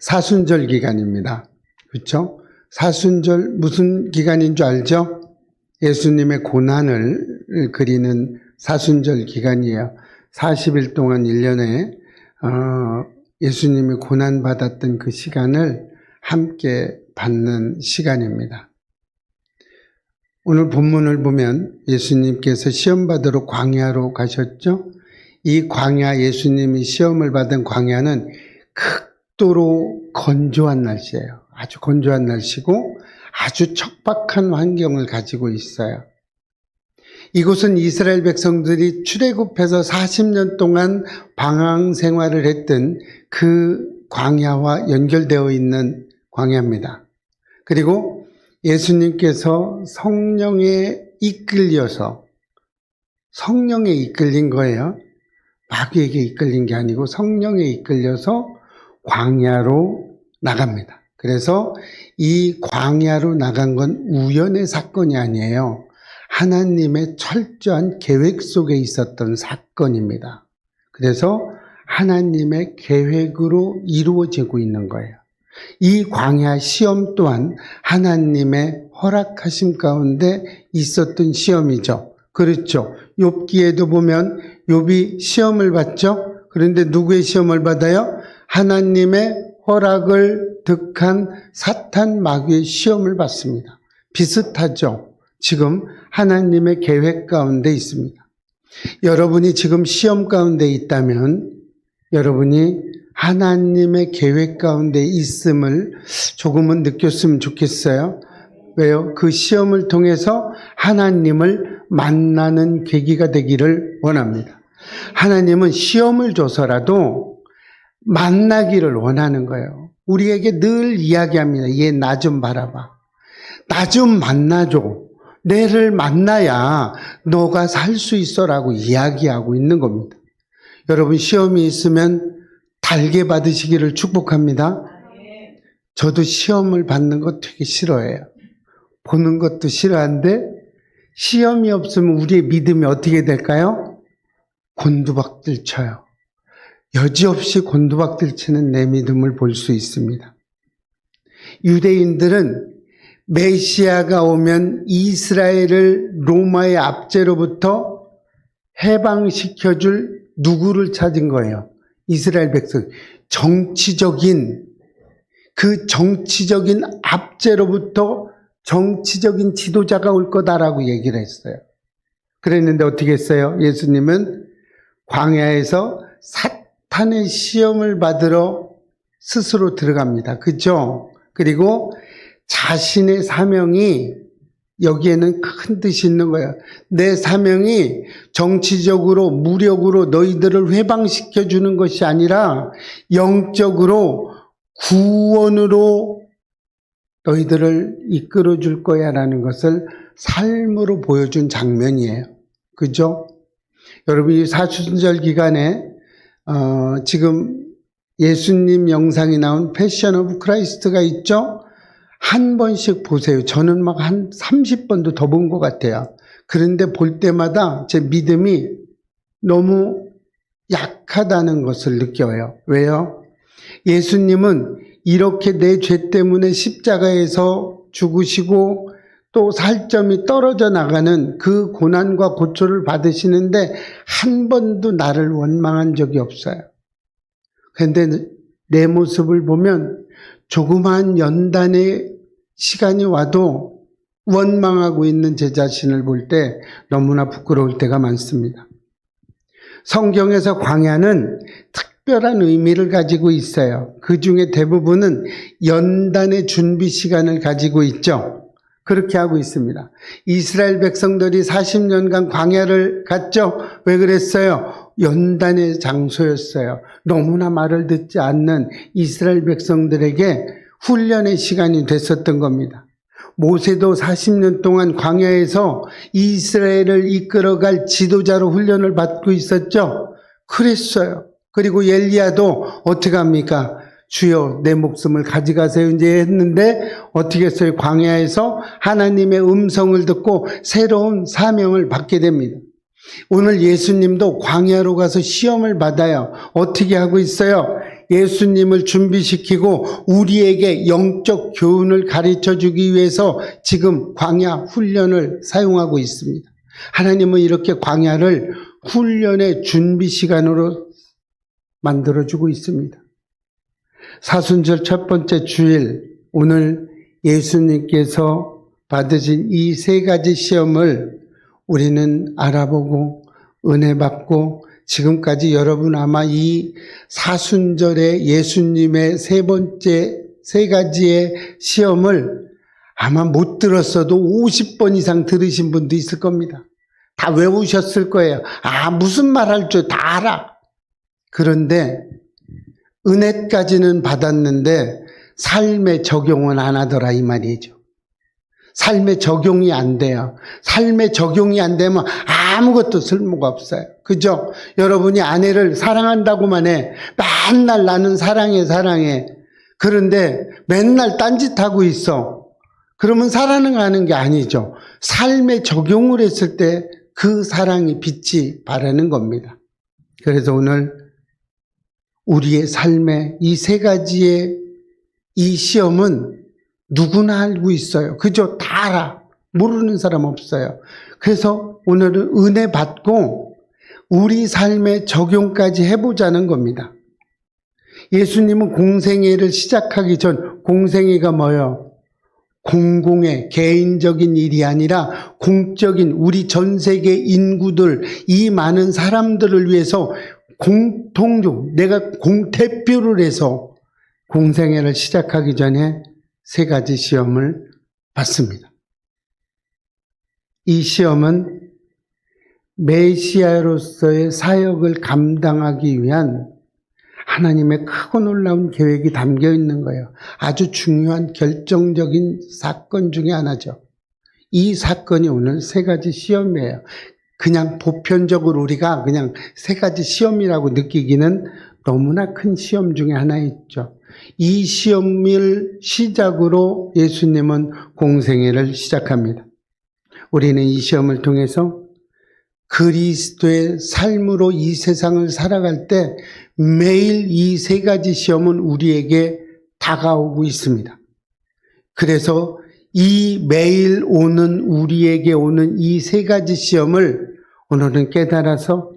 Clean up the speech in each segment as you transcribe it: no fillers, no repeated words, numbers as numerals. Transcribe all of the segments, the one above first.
사순절 기간입니다. 그렇죠? 사순절 무슨 기간인 줄 알죠? 예수님의 고난을 그리는 사순절 기간이에요. 40일 동안 1년에 예수님이 고난받았던 그 시간을 함께 받는 시간입니다. 오늘 본문을 보면 예수님께서 시험 받으러 광야로 가셨죠? 이 광야, 예수님이 시험을 받은 광야는 극도로 건조한 날씨예요. 아주 건조한 날씨고 아주 척박한 환경을 가지고 있어요. 이곳은 이스라엘 백성들이 출애굽해서 40년 동안 방황 생활을 했던 그 광야와 연결되어 있는 광야입니다. 그리고 예수님께서 성령에 이끌려서, 성령에 이끌린 거예요. 마귀에게 이끌린 게 아니고 성령에 이끌려서 광야로 나갑니다. 그래서 이 광야로 나간 건 우연의 사건이 아니에요. 하나님의 철저한 계획 속에 있었던 사건입니다. 그래서 하나님의 계획으로 이루어지고 있는 거예요. 이 광야 시험 또한 하나님의 허락하심 가운데 있었던 시험이죠. 그렇죠. 욥기에도 보면 욥이 시험을 받죠. 그런데 누구의 시험을 받아요? 하나님의 허락을 득한 사탄 마귀의 시험을 받습니다. 비슷하죠. 지금 하나님의 계획 가운데 있습니다. 여러분이 지금 시험 가운데 있다면 여러분이 하나님의 계획 가운데 있음을 조금은 느꼈으면 좋겠어요. 왜요? 그 시험을 통해서 하나님을 만나는 계기가 되기를 원합니다. 하나님은 시험을 줘서라도 만나기를 원하는 거예요. 우리에게 늘 이야기합니다. 얘 나 좀 바라봐. 나 좀 만나줘. 내를 만나야 너가 살 수 있어라고 이야기하고 있는 겁니다. 여러분 시험이 있으면 달게 받으시기를 축복합니다. 저도 시험을 받는 거 되게 싫어해요. 보는 것도 싫어하는데 시험이 없으면 우리의 믿음이 어떻게 될까요? 곤두박질 쳐요. 여지없이 곤두박질 치는 내 믿음을 볼 수 있습니다. 유대인들은 메시아가 오면 이스라엘을 로마의 압제로부터 해방시켜줄 누구를 찾은 거예요? 이스라엘 백성. 그 정치적인 압제로부터 정치적인 지도자가 올 거다라고 얘기를 했어요. 그랬는데 어떻게 했어요? 예수님은 광야에서 사탄의 시험을 받으러 스스로 들어갑니다. 그죠? 그리고 자신의 사명이 여기에는 큰 뜻이 있는 거예요. 내 사명이 정치적으로 무력으로 너희들을 회방시켜 주는 것이 아니라 영적으로 구원으로 너희들을 이끌어 줄 거야 라는 것을 삶으로 보여준 장면이에요. 그죠? 여러분 이 사순절 기간에 지금 예수님 영상이 나온 패션 오브 크라이스트가 있죠? 한 번씩 보세요. 저는 막 한 30번도 더 본 것 같아요. 그런데 볼 때마다 제 믿음이 너무 약하다는 것을 느껴요. 왜요? 예수님은 이렇게 내 죄 때문에 십자가에서 죽으시고 또 살점이 떨어져 나가는 그 고난과 고초를 받으시는데 한 번도 나를 원망한 적이 없어요. 그런데 내 모습을 보면 조그마한 연단의 시간이 와도 원망하고 있는 제 자신을 볼 때 너무나 부끄러울 때가 많습니다. 성경에서 광야는 특별한 의미를 가지고 있어요. 그 중에 대부분은 연단의 준비 시간을 가지고 있죠. 그렇게 하고 있습니다. 이스라엘 백성들이 40년간 광야를 갔죠. 왜 그랬어요? 연단의 장소였어요. 너무나 말을 듣지 않는 이스라엘 백성들에게 훈련의 시간이 됐었던 겁니다. 모세도 40년 동안 광야에서 이스라엘을 이끌어갈 지도자로 훈련을 받고 있었죠. 그랬어요. 그리고 엘리야도 어떻게 합니까? 주여 내 목숨을 가져가세요 이제 했는데 어떻게 했어요? 광야에서 하나님의 음성을 듣고 새로운 사명을 받게 됩니다. 오늘 예수님도 광야로 가서 시험을 받아요. 어떻게 하고 있어요? 예수님을 준비시키고 우리에게 영적 교훈을 가르쳐 주기 위해서 지금 광야 훈련을 사용하고 있습니다. 하나님은 이렇게 광야를 훈련의 준비 시간으로 만들어주고 있습니다. 사순절 첫 번째 주일, 오늘 예수님께서 받으신 이 세 가지 시험을 우리는 알아보고 은혜 받고 지금까지 여러분 아마 이 사순절에 예수님의 세 번째 세 가지의 시험을 아마 못 들었어도 50번 이상 들으신 분도 있을 겁니다. 다 외우셨을 거예요. 무슨 말 할 줄 다 알아. 그런데 은혜까지는 받았는데 삶의 적용은 안 하더라 이 말이죠. 삶의 적용이 안 돼요. 삶의 적용이 안 되면 아무것도 쓸모가 없어요. 그죠? 여러분이 아내를 사랑한다고만 해. 맨날 나는 사랑해. 그런데 맨날 딴짓하고 있어. 그러면 사랑하는 게 아니죠. 삶에 적용을 했을 때 그 사랑이 빛이 바라는 겁니다. 그래서 오늘 우리의 삶에 이 세 가지의 이 시험은 누구나 알고 있어요. 그죠? 다 알아. 모르는 사람 없어요. 그래서 오늘은 은혜 받고 우리 삶에 적용까지 해보자는 겁니다. 예수님은 공생애를 시작하기 전, 공생애가 뭐예요? 공공의 개인적인 일이 아니라 공적인 우리 전 세계 인구들, 이 많은 사람들을 위해서 공통적, 내가 대표를 해서 공생애를 시작하기 전에 세 가지 시험을 받습니다. 이 시험은 메시아로서의 사역을 감당하기 위한 하나님의 크고 놀라운 계획이 담겨 있는 거예요. 아주 중요한 결정적인 사건 중에 하나죠. 이 사건이 오늘 세 가지 시험이에요. 그냥 보편적으로 우리가 그냥 세 가지 시험이라고 느끼기는 너무나 큰 시험 중에 하나였죠. 이 시험을 시작으로 예수님은 공생애를 시작합니다. 우리는 이 시험을 통해서 그리스도의 삶으로 이 세상을 살아갈 때 매일 이 세 가지 시험은 우리에게 다가오고 있습니다. 그래서 이 매일 우리에게 오는 이 세 가지 시험을 오늘은 깨달아서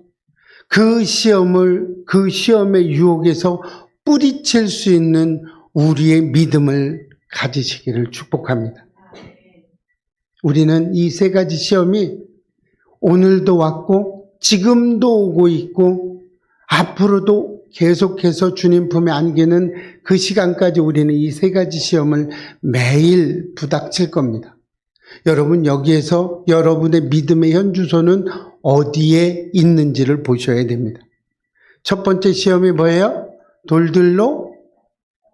그 시험의 유혹에서 뿌리칠 수 있는 우리의 믿음을 가지시기를 축복합니다. 우리는 이 세 가지 시험이 오늘도 왔고 지금도 오고 있고 앞으로도 계속해서 주님 품에 안기는 그 시간까지 우리는 이 세 가지 시험을 매일 부닥칠 겁니다. 여러분, 여기에서 여러분의 믿음의 현주소는 어디에 있는지를 보셔야 됩니다. 첫 번째 시험이 뭐예요? 돌들로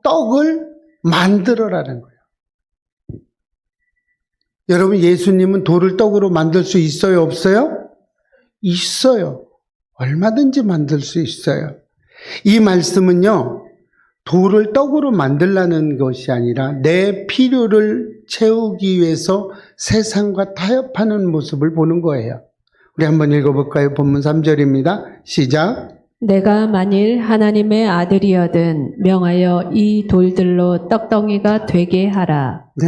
떡을 만들어라는 거예요. 여러분, 예수님은 돌을 떡으로 만들 수 있어요? 없어요? 있어요. 얼마든지 만들 수 있어요. 이 말씀은요, 돌을 떡으로 만들라는 것이 아니라 내 필요를 채우기 위해서 세상과 타협하는 모습을 보는 거예요. 우리 한번 읽어볼까요? 본문 3절입니다. 시작. 내가 만일 하나님의 아들이여든 명하여 이 돌들로 떡덩이가 되게 하라. 네,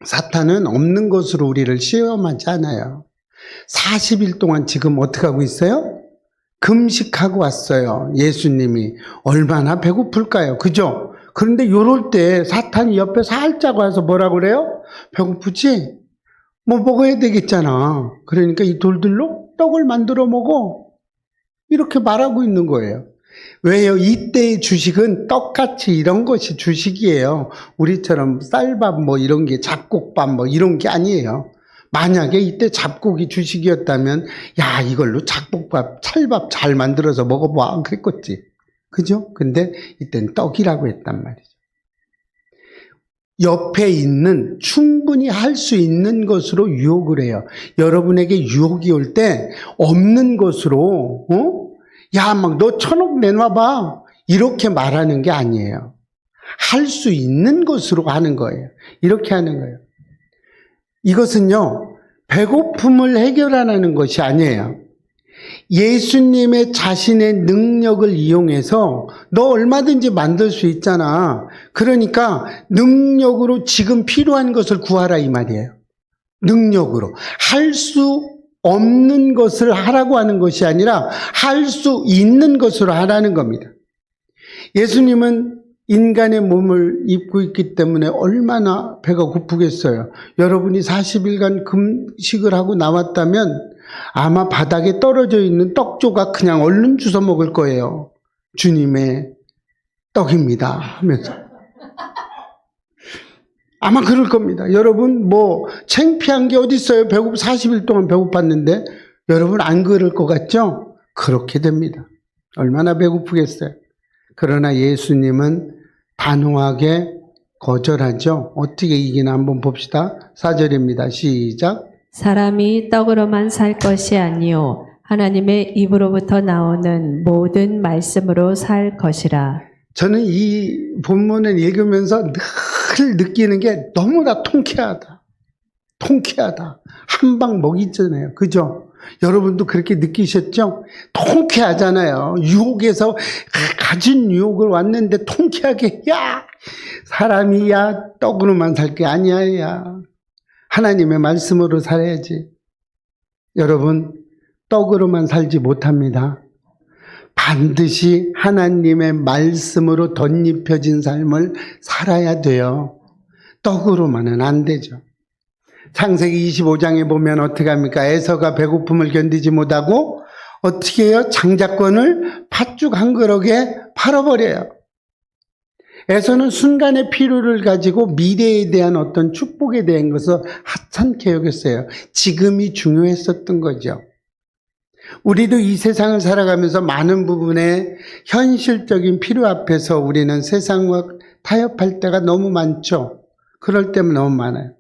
사탄은 없는 것으로 우리를 시험하지 않아요. 40일 동안 지금 어떻게 하고 있어요? 금식하고 왔어요. 예수님이. 얼마나 배고플까요? 그죠? 그런데 요럴 때 사탄이 옆에 살짝 와서 뭐라고 그래요? 배고프지? 뭐 먹어야 되겠잖아. 그러니까 이 돌들로 떡을 만들어 먹어. 이렇게 말하고 있는 거예요. 왜요? 이때의 주식은 떡같이 이런 것이 주식이에요. 우리처럼 쌀밥 뭐 이런 게 잡곡밥 뭐 이런 게 아니에요. 만약에 이때 잡곡이 주식이었다면 야, 이걸로 잡곡밥, 찰밥 잘 만들어서 먹어봐 그랬겠지. 그죠? 근데 이때는 떡이라고 했단 말이죠. 옆에 있는 충분히 할 수 있는 것으로 유혹을 해요. 여러분에게 유혹이 올 때 없는 것으로 야, 막 너 1,000억 내놔봐 이렇게 말하는 게 아니에요. 할 수 있는 것으로 하는 거예요. 이렇게 하는 거예요. 이것은요, 배고픔을 해결하는 것이 아니에요. 예수님의 자신의 능력을 이용해서 너 얼마든지 만들 수 있잖아. 그러니까 능력으로 지금 필요한 것을 구하라 이 말이에요. 능력으로. 할 수 없는 것을 하라고 하는 것이 아니라 할 수 있는 것으로 하라는 겁니다. 예수님은 인간의 몸을 입고 있기 때문에 얼마나 배가 고프겠어요. 여러분이 40일간 금식을 하고 나왔다면 아마 바닥에 떨어져 있는 떡 조각 그냥 얼른 주워 먹을 거예요. 주님의 떡입니다 하면서. 아마 그럴 겁니다. 여러분 뭐 창피한 게 어디 있어요. 40일 동안 배고팠는데 여러분 안 그럴 것 같죠? 그렇게 됩니다. 얼마나 배고프겠어요. 그러나 예수님은 단호하게 거절하죠. 어떻게 이기나 한번 봅시다. 4절입니다. 시작. 사람이 떡으로만 살 것이 아니요 하나님의 입으로부터 나오는 모든 말씀으로 살 것이라. 저는 이 본문을 읽으면서 늘 느끼는 게 너무나 통쾌하다. 통쾌하다. 한 방 먹이잖아요. 그죠? 여러분도 그렇게 느끼셨죠? 통쾌하잖아요. 유혹에서 가진 유혹을 왔는데 통쾌하게 야 사람이 야 떡으로만 살 게 아니야 야 하나님의 말씀으로 살아야지. 여러분 떡으로만 살지 못합니다. 반드시 하나님의 말씀으로 덧입혀진 삶을 살아야 돼요. 떡으로만은 안 되죠. 창세기 25장에 보면 어떻게 합니까? 에서가 배고픔을 견디지 못하고 어떻게 해요? 장자권을 팥죽 한 그릇에 팔아버려요. 에서는 순간의 필요를 가지고 미래에 대한 어떤 축복에 대한 것을 하찮게 여겼어요. 지금이 중요했었던 거죠. 우리도 이 세상을 살아가면서 많은 부분에 현실적인 필요 앞에서 우리는 세상과 타협할 때가 너무 많죠. 그럴 때면 너무 많아요.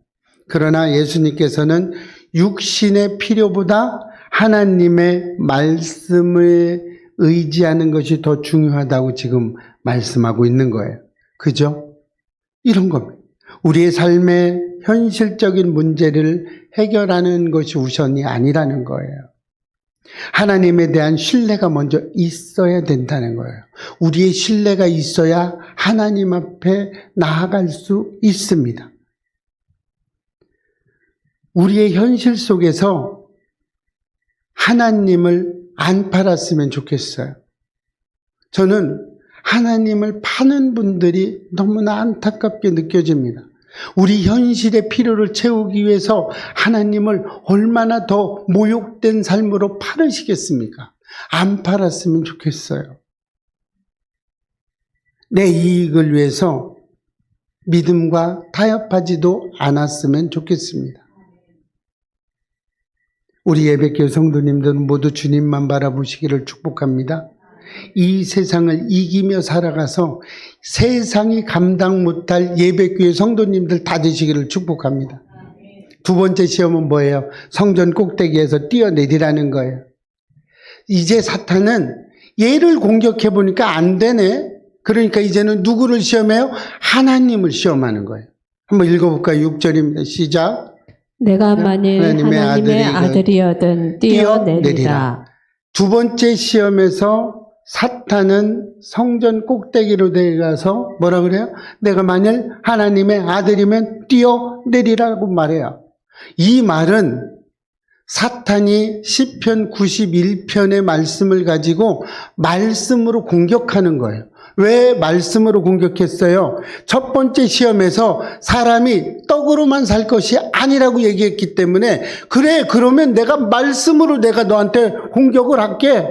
그러나 예수님께서는 육신의 필요보다 하나님의 말씀을 의지하는 것이 더 중요하다고 지금 말씀하고 있는 거예요. 그죠? 이런 겁니다. 우리의 삶의 현실적인 문제를 해결하는 것이 우선이 아니라는 거예요. 하나님에 대한 신뢰가 먼저 있어야 된다는 거예요. 우리의 신뢰가 있어야 하나님 앞에 나아갈 수 있습니다. 우리의 현실 속에서 하나님을 안 팔았으면 좋겠어요. 저는 하나님을 파는 분들이 너무나 안타깝게 느껴집니다. 우리 현실의 필요를 채우기 위해서 하나님을 얼마나 더 모욕된 삶으로 팔으시겠습니까? 안 팔았으면 좋겠어요. 내 이익을 위해서 믿음과 타협하지도 않았으면 좋겠습니다. 우리 예배교회 성도님들은 모두 주님만 바라보시기를 축복합니다. 이 세상을 이기며 살아가서 세상이 감당 못할 예배교회 성도님들 다 되시기를 축복합니다. 두 번째 시험은 뭐예요? 성전 꼭대기에서 뛰어내리라는 거예요. 이제 사탄은 얘를 공격해 보니까 안 되네. 그러니까 이제는 누구를 시험해요? 하나님을 시험하는 거예요. 한번 읽어볼까요? 6절입니다. 시작. 내가 만일 하나님의 아들이여든 뛰어내리라. 두 번째 시험에서 사탄은 성전 꼭대기로 내려가서 뭐라 그래요? 내가 만일 하나님의 아들이면 뛰어내리라고 말해요. 이 말은 사탄이 시편 91편의 말씀을 가지고 말씀으로 공격하는 거예요. 왜 말씀으로 공격했어요? 첫 번째 시험에서 사람이 떡으로만 살 것이 아니라고 얘기했기 때문에 그래 그러면 내가 말씀으로 내가 너한테 공격을 할게.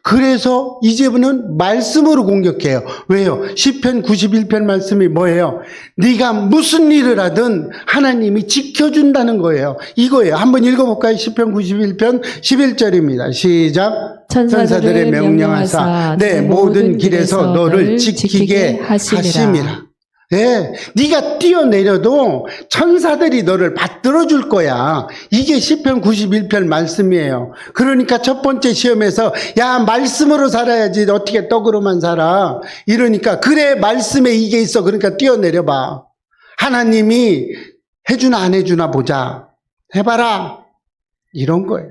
그래서 이제부터는 말씀으로 공격해요. 왜요? 시편 91편 말씀이 뭐예요? 네가 무슨 일을 하든 하나님이 지켜준다는 거예요. 이거예요. 한번 읽어볼까요? 시편 91편 11절입니다. 시작. 천사들의 명령하사 내 모든 길에서 너를 지키게 하심이라. 네, 네가 뛰어내려도 천사들이 너를 받들어 줄 거야. 이게 시편 91편 말씀이에요. 그러니까 첫 번째 시험에서 야 말씀으로 살아야지 어떻게 떡으로만 살아. 이러니까 그래 말씀에 이게 있어. 그러니까 뛰어내려 봐. 하나님이 해주나 안 해주나 보자. 해봐라. 이런 거예요.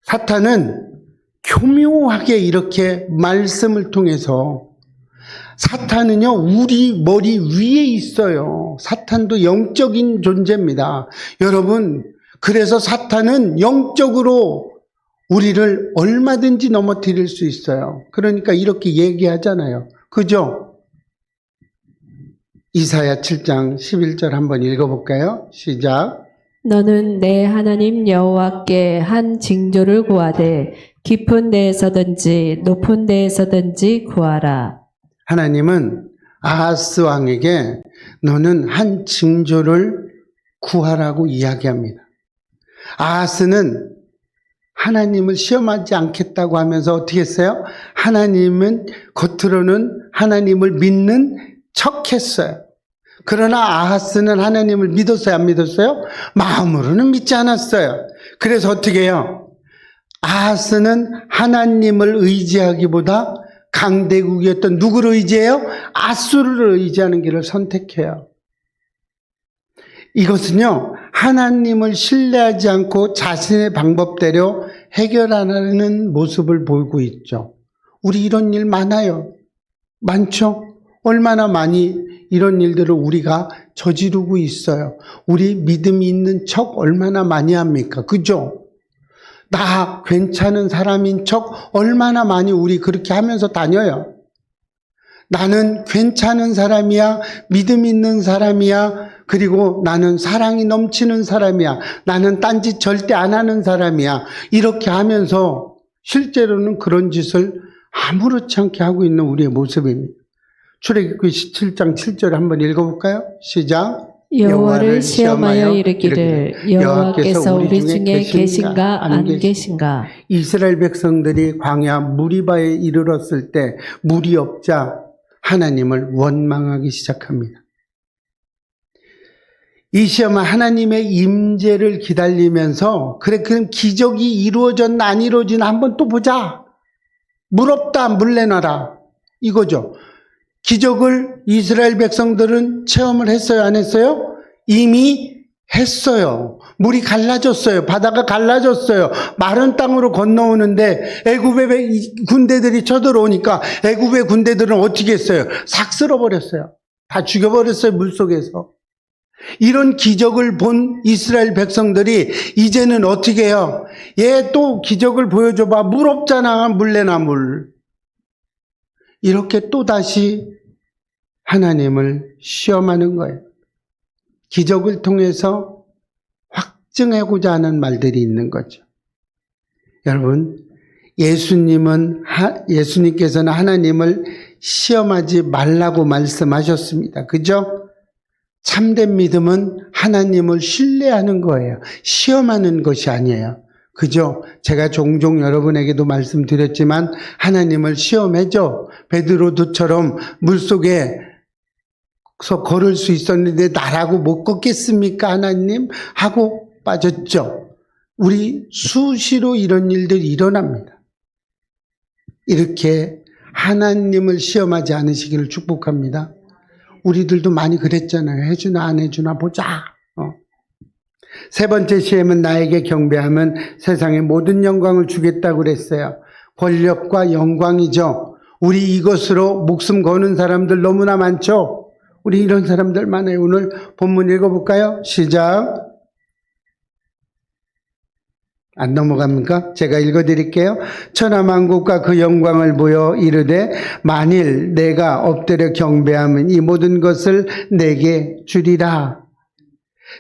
사탄은 교묘하게 이렇게 말씀을 통해서 사탄은요, 우리 머리 위에 있어요. 사탄도 영적인 존재입니다. 여러분, 그래서 사탄은 영적으로 우리를 얼마든지 넘어뜨릴 수 있어요. 그러니까 이렇게 얘기하잖아요. 그죠? 이사야 7장 11절 한번 읽어볼까요? 시작. 너는 내 하나님 여호와께 한 징조를 구하되 깊은 데에서든지 높은 데에서든지 구하라. 하나님은 아하스 왕에게 너는 한 징조를 구하라고 이야기합니다. 아하스는 하나님을 시험하지 않겠다고 하면서 어떻게 했어요? 하나님은 겉으로는 하나님을 믿는 척 했어요. 그러나 아하스는 하나님을 믿었어요? 안 믿었어요? 마음으로는 믿지 않았어요. 그래서 어떻게 해요? 아하스는 하나님을 의지하기보다 강대국이었던 누구를 의지해요? 아수르를 의지하는 길을 선택해요. 이것은요, 하나님을 신뢰하지 않고 자신의 방법대로 해결하는 모습을 보이고 있죠. 우리 이런 일 많아요. 많죠? 얼마나 많이 이런 일들을 우리가 저지르고 있어요. 우리 믿음이 있는 척 얼마나 많이 합니까? 그죠? 나 괜찮은 사람인 척 얼마나 많이 우리 그렇게 하면서 다녀요. 나는 괜찮은 사람이야, 믿음 있는 사람이야, 그리고 나는 사랑이 넘치는 사람이야, 나는 딴짓 절대 안 하는 사람이야, 이렇게 하면서 실제로는 그런 짓을 아무렇지 않게 하고 있는 우리의 모습입니다. 출애굽기 17장 7절 한번 읽어볼까요? 시작. 여호와를 시험하여 이르기를 여호와께서 우리 중에 계신가 안 계신가. 이스라엘 백성들이 광야 무리바에 이르렀을 때 물이 없자 하나님을 원망하기 시작합니다. 이 시험은 하나님의 임재를 기다리면서 그래 그럼 기적이 이루어졌나 안 이루어지나 한번 또 보자. 물 없다 물 내놔라 이거죠. 기적을 이스라엘 백성들은 체험을 했어요 안 했어요? 이미 했어요. 물이 갈라졌어요. 바다가 갈라졌어요. 마른 땅으로 건너오는데 애굽의 군대들이 쳐들어오니까 애굽의 군대들은 어떻게 했어요? 싹 쓸어버렸어요. 다 죽여버렸어요. 물속에서. 이런 기적을 본 이스라엘 백성들이 이제는 어떻게 해요? 얘 또 기적을 보여줘봐. 물 없잖아. 물 내놔 물. 이렇게 또다시 하나님을 시험하는 거예요. 기적을 통해서 확증하고자 하는 말들이 있는 거죠. 여러분, 예수님께서는 하나님을 시험하지 말라고 말씀하셨습니다. 그죠? 참된 믿음은 하나님을 신뢰하는 거예요. 시험하는 것이 아니에요. 그죠? 제가 종종 여러분에게도 말씀드렸지만 하나님을 시험해줘. 베드로처럼 물속에 걸을 수 있었는데 나라고 못 걷겠습니까 하나님? 하고 빠졌죠. 우리 수시로 이런 일들이 일어납니다. 이렇게 하나님을 시험하지 않으시기를 축복합니다. 우리들도 많이 그랬잖아요. 해주나 안 해주나 보자. 세 번째 시험은 나에게 경배하면 세상의 모든 영광을 주겠다고 그랬어요. 권력과 영광이죠. 우리 이것으로 목숨 거는 사람들 너무나 많죠. 우리 이런 사람들 많아요. 오늘 본문 읽어볼까요? 시작. 안 넘어갑니까? 제가 읽어드릴게요. 천하만국과 그 영광을 보여 이르되 만일 내가 엎드려 경배하면 이 모든 것을 내게 주리라.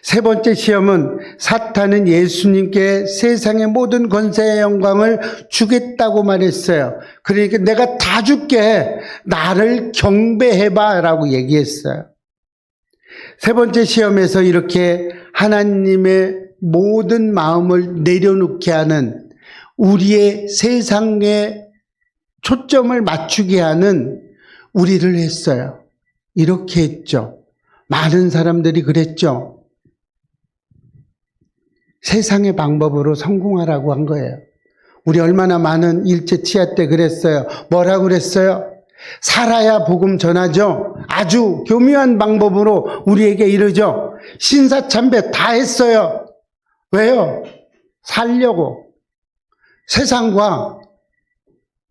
세 번째 시험은 사탄은 예수님께 세상의 모든 권세의 영광을 주겠다고 말했어요. 그러니까 내가 다 줄게. 나를 경배해봐 라고 얘기했어요. 세 번째 시험에서 이렇게 하나님의 모든 마음을 내려놓게 하는 우리의 세상에 초점을 맞추게 하는 우리를 했어요. 이렇게 했죠. 많은 사람들이 그랬죠. 세상의 방법으로 성공하라고 한 거예요. 우리 얼마나 많은 일제 치하 때 그랬어요. 뭐라고 그랬어요? 살아야 복음 전하죠. 아주 교묘한 방법으로 우리에게 이르죠. 신사참배 다 했어요. 왜요? 살려고. 세상과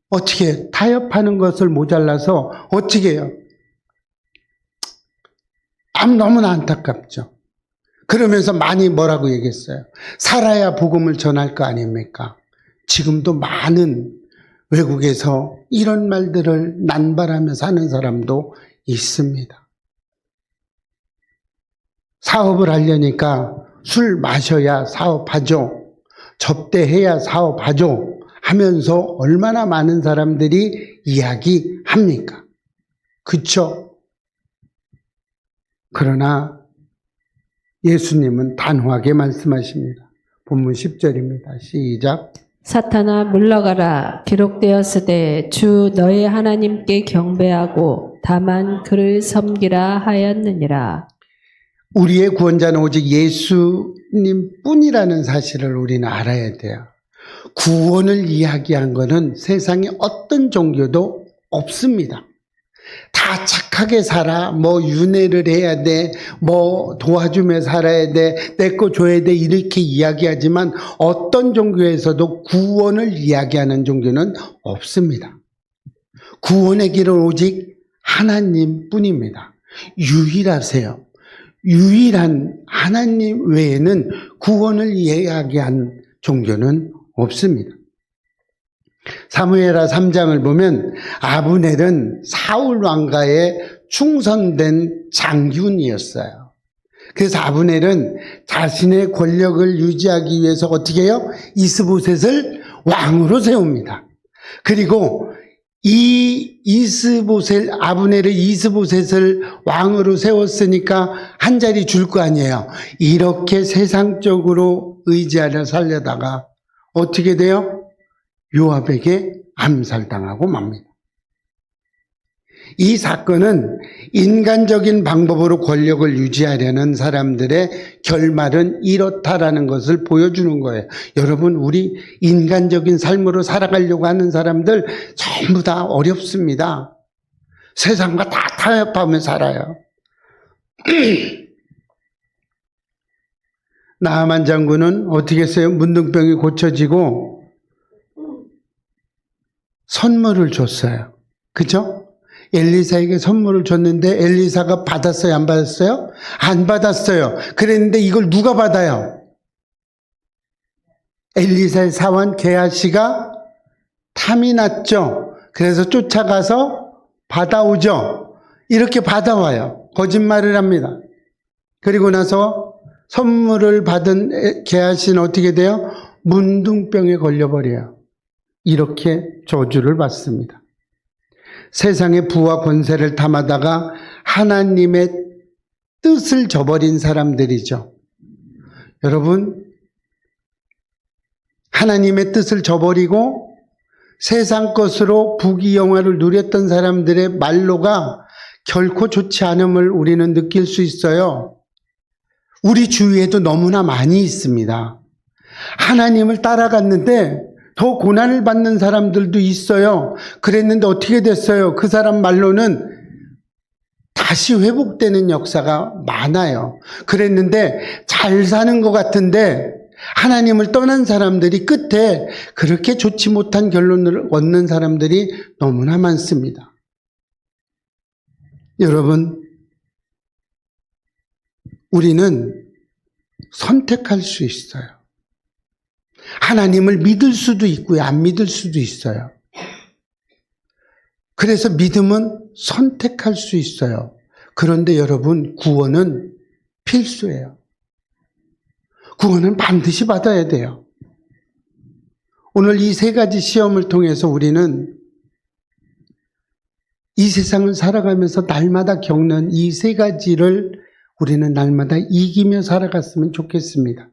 어떻게 타협하는 것을 모자라서 어떻게 해요? 너무나 안타깝죠. 그러면서 많이 뭐라고 얘기했어요? 살아야 복음을 전할 거 아닙니까? 지금도 많은 외국에서 이런 말들을 난발하며 사는 사람도 있습니다. 사업을 하려니까 술 마셔야 사업하죠. 접대해야 사업하죠. 하면서 얼마나 많은 사람들이 이야기합니까? 그쵸? 그러나 예수님은 단호하게 말씀하십니다. 본문 10절입니다. 시작. 사탄아 물러가라. 기록되었으되 주 너의 하나님께 경배하고 다만 그를 섬기라 하였느니라. 우리의 구원자는 오직 예수님 뿐이라는 사실을 우리는 알아야 돼요. 구원을 이야기한 것은 세상에 어떤 종교도 없습니다. 다 착하게 살아, 윤회를 해야 돼, 도와주며 살아야 돼, 내 거 줘야 돼, 이렇게 이야기하지만 어떤 종교에서도 구원을 이야기하는 종교는 없습니다. 구원의 길은 오직 하나님 뿐입니다. 유일하세요. 유일한 하나님 외에는 구원을 이야기한 종교는 없습니다. 사무엘하 3장을 보면 아브넬은 사울 왕가에 충성된 장군이었어요. 그래서 아브넬은 자신의 권력을 유지하기 위해서 어떻게 해요? 이스보셋을 왕으로 세웁니다. 그리고 아브넬의 이스보셋을 왕으로 세웠으니까 한 자리 줄 거 아니에요. 이렇게 세상적으로 의지하려 살려다가 어떻게 돼요? 요압에게 암살당하고 맙니다. 이 사건은 인간적인 방법으로 권력을 유지하려는 사람들의 결말은 이렇다라는 것을 보여주는 거예요. 여러분, 우리 인간적인 삶으로 살아가려고 하는 사람들 전부 다 어렵습니다. 세상과 다 타협하며 살아요. 나아만 장군은 어떻게 했어요? 문둥병이 고쳐지고 선물을 줬어요. 그죠? 엘리사에게 선물을 줬는데 엘리사가 받았어요? 안 받았어요? 안 받았어요. 그랬는데 이걸 누가 받아요? 엘리사의 사원 게하시가 탐이 났죠. 그래서 쫓아가서 받아오죠. 이렇게 받아와요. 거짓말을 합니다. 그리고 나서 선물을 받은 게하시는 어떻게 돼요? 문둥병에 걸려버려요. 이렇게 저주를 받습니다. 세상의 부와 권세를 탐하다가 하나님의 뜻을 저버린 사람들이죠. 여러분, 하나님의 뜻을 저버리고 세상 것으로 부귀영화를 누렸던 사람들의 말로가 결코 좋지 않음을 우리는 느낄 수 있어요. 우리 주위에도 너무나 많이 있습니다. 하나님을 따라갔는데 더 고난을 받는 사람들도 있어요. 그랬는데 어떻게 됐어요? 그 사람 말로는 다시 회복되는 역사가 많아요. 그랬는데 잘 사는 것 같은데 하나님을 떠난 사람들이 끝에 그렇게 좋지 못한 결론을 얻는 사람들이 너무나 많습니다. 여러분, 우리는 선택할 수 있어요. 하나님을 믿을 수도 있고요, 안 믿을 수도 있어요. 그래서 믿음은 선택할 수 있어요. 그런데 여러분, 구원은 필수예요. 구원은 반드시 받아야 돼요. 오늘 이 세 가지 시험을 통해서 우리는 이 세상을 살아가면서 날마다 겪는 이 세 가지를 우리는 날마다 이기며 살아갔으면 좋겠습니다.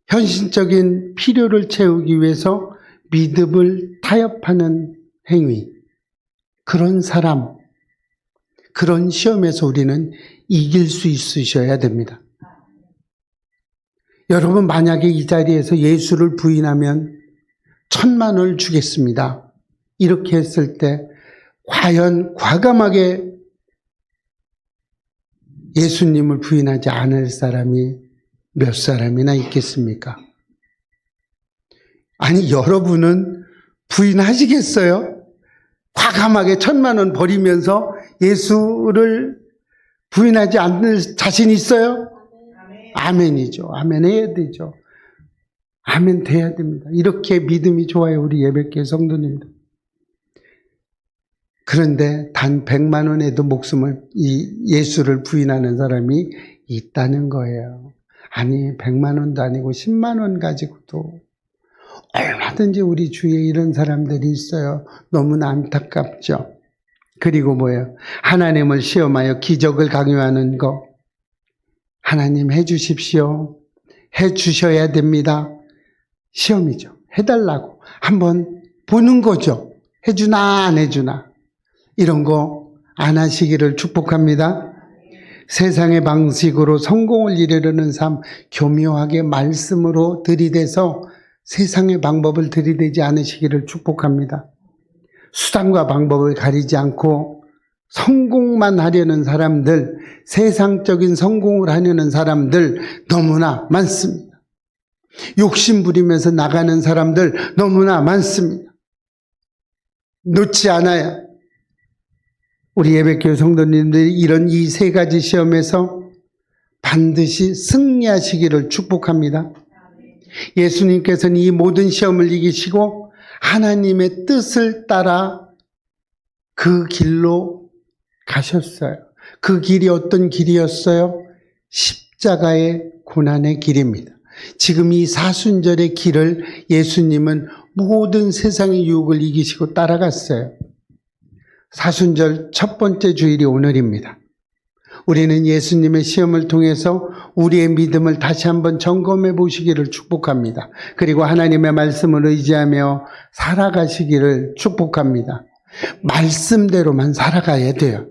현실적인 필요를 채우기 위해서 믿음을 타협하는 행위, 그런 사람, 그런 시험에서 우리는 이길 수 있으셔야 됩니다. 여러분, 만약에 이 자리에서 예수를 부인하면 1,000만 원을 주겠습니다. 이렇게 했을 때 과연 과감하게 예수님을 부인하지 않을 사람이 몇 사람이나 있겠습니까? 아니, 여러분은 부인하시겠어요? 과감하게 1,000,000원 버리면서 예수를 부인하지 않을 자신 있어요? 아멘이죠. 아멘 해야 되죠. 아멘 돼야 됩니다. 이렇게 믿음이 좋아요, 우리 예배교회 성도님들. 그런데 단 100,000원에도 목숨을, 예수를 부인하는 사람이 있다는 거예요. 아니, 100,000원도 아니고 100,000원 가지고도 얼마든지 우리 주위에 이런 사람들이 있어요. 너무나 안타깝죠. 그리고 뭐예요? 하나님을 시험하여 기적을 강요하는 거. 하나님 해주십시오. 해주셔야 됩니다. 시험이죠. 해달라고. 한번 보는 거죠. 해주나 안 해주나. 이런 거 안 하시기를 축복합니다. 세상의 방식으로 성공을 이루려는 삶, 교묘하게 말씀으로 들이대서 세상의 방법을 들이대지 않으시기를 축복합니다. 수단과 방법을 가리지 않고 성공만 하려는 사람들, 세상적인 성공을 하려는 사람들 너무나 많습니다. 욕심 부리면서 나가는 사람들 너무나 많습니다. 놓지 않아요. 우리 예배교회 성도님들이 이런 이 세 가지 시험에서 반드시 승리하시기를 축복합니다. 예수님께서는 이 모든 시험을 이기시고 하나님의 뜻을 따라 그 길로 가셨어요. 그 길이 어떤 길이었어요? 십자가의 고난의 길입니다. 지금 이 사순절의 길을 예수님은 모든 세상의 유혹을 이기시고 따라갔어요. 사순절 첫 번째 주일이 오늘입니다. 우리는 예수님의 시험을 통해서 우리의 믿음을 다시 한번 점검해 보시기를 축복합니다. 그리고 하나님의 말씀을 의지하며 살아가시기를 축복합니다. 말씀대로만 살아가야 돼요.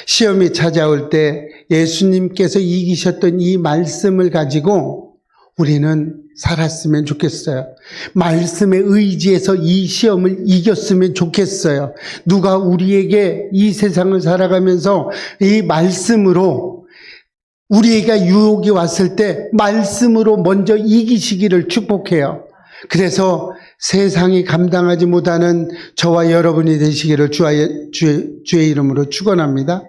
시험이 찾아올 때 예수님께서 이기셨던 이 말씀을 가지고 우리는 살았으면 좋겠어요. 말씀에 의지해서 이 시험을 이겼으면 좋겠어요. 누가 우리에게 이 세상을 살아가면서 이 말씀으로 우리에게 유혹이 왔을 때 말씀으로 먼저 이기시기를 축복해요. 그래서 세상이 감당하지 못하는 저와 여러분이 되시기를 주의 이름으로 축원합니다.